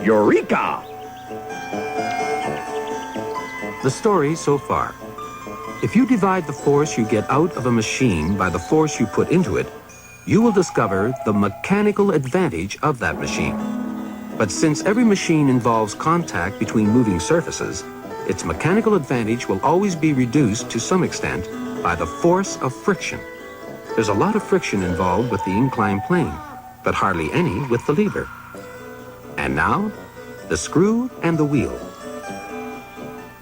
Eureka! The story so far. If you divide the force you get out of a machine by the force you put into it, you will discover the mechanical advantage of that machine. But since every machine involves contact between moving surfaces, its mechanical advantage will always be reduced to some extent by the force of friction. There's a lot of friction involved with the inclined plane, but hardly any with the lever. And now, the screw and the wheel.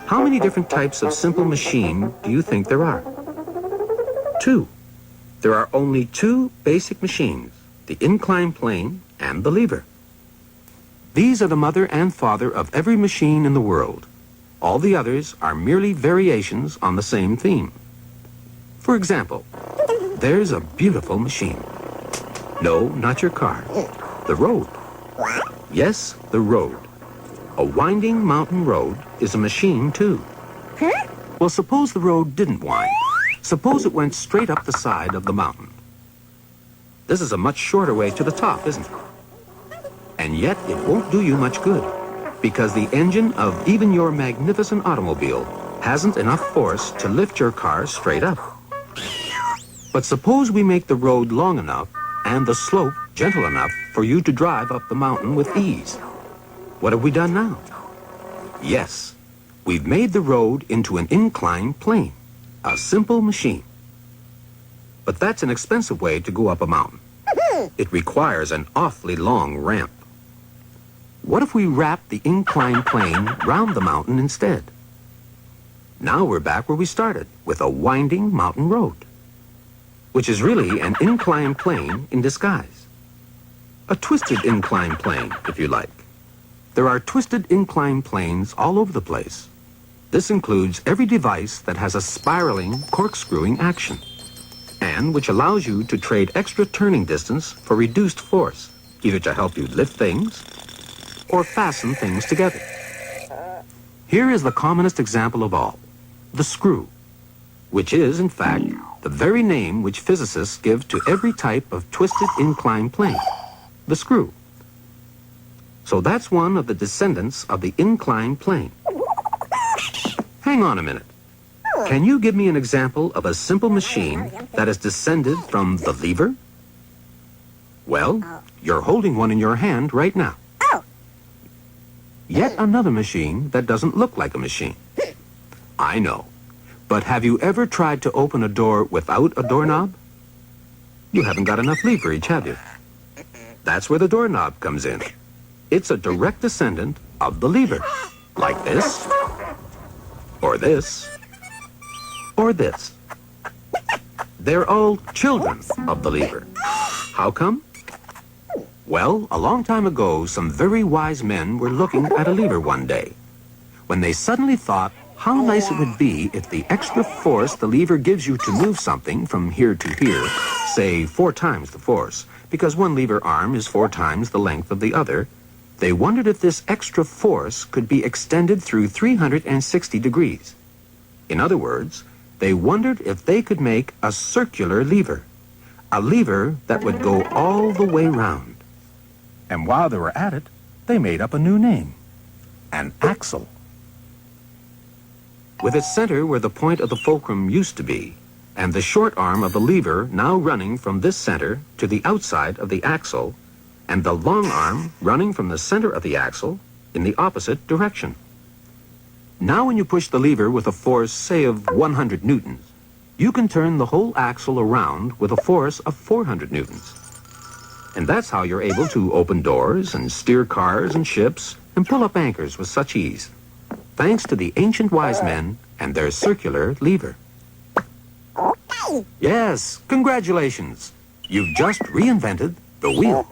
How many different types of simple machine do you think there are? 2. There are only 2 basic machines, the inclined plane and the lever. These are the mother and father of every machine in the world. All the others are merely variations on the same theme. For example, there's a beautiful machine. No, not your car. The road. Yes, the road. A winding mountain road is a machine, too. Well, suppose the road didn't wind. Suppose it went straight up the side of the mountain. This is a much shorter way to the top, isn't it? And yet it won't do you much good, because the engine of even your magnificent automobile hasn't enough force to lift your car straight up. But suppose we make the road long enough and the slope gentle enough for you to drive up the mountain with ease. What have we done now? Yes, we've made the road into an inclined plane, a simple machine. But that's an expensive way to go up a mountain. It requires an awfully long ramp. What if we wrap the inclined plane round the mountain instead? Now we're back where we started, with a winding mountain road, which is really an inclined plane in disguise. A twisted inclined plane, if you like. There are twisted inclined planes all over the place. This includes every device that has a spiraling, corkscrewing action, and which allows you to trade extra turning distance for reduced force, either to help you lift things or fasten things together. Here is the commonest example of all, the screw, which is, in fact, the very name which physicists give to every type of twisted inclined plane, the screw. So that's one of the descendants of the inclined plane. Hang on a minute. Can you give me an example of a simple machine that is descended from the lever? Well, you're holding one in your hand right now. Yet another machine that doesn't look like a machine. I know. But have you ever tried to open a door without a doorknob? You haven't got enough leverage, have you? That's where the doorknob comes in. It's a direct descendant of the lever. Like this, or this, or this. They're all children of the lever. How come? Well, a long time ago, some very wise men were looking at a lever one day, when they suddenly thought how nice it would be if the extra force the lever gives you to move something from here to here, say 4 times the force, because one lever arm is 4 times the length of the other, they wondered if this extra force could be extended through 360 degrees. In other words, they wondered if they could make a circular lever, a lever that would go all the way round. And while they were at it, they made up a new name, an axle. With its center where the point of the fulcrum used to be, and the short arm of the lever now running from this center to the outside of the axle, and the long arm running from the center of the axle in the opposite direction. Now when you push the lever with a force, say, of 100 newtons, you can turn the whole axle around with a force of 400 newtons. And that's how you're able to open doors and steer cars and ships and pull up anchors with such ease, thanks to the ancient wise men and their circular lever. Yes, congratulations. You've just reinvented the wheel.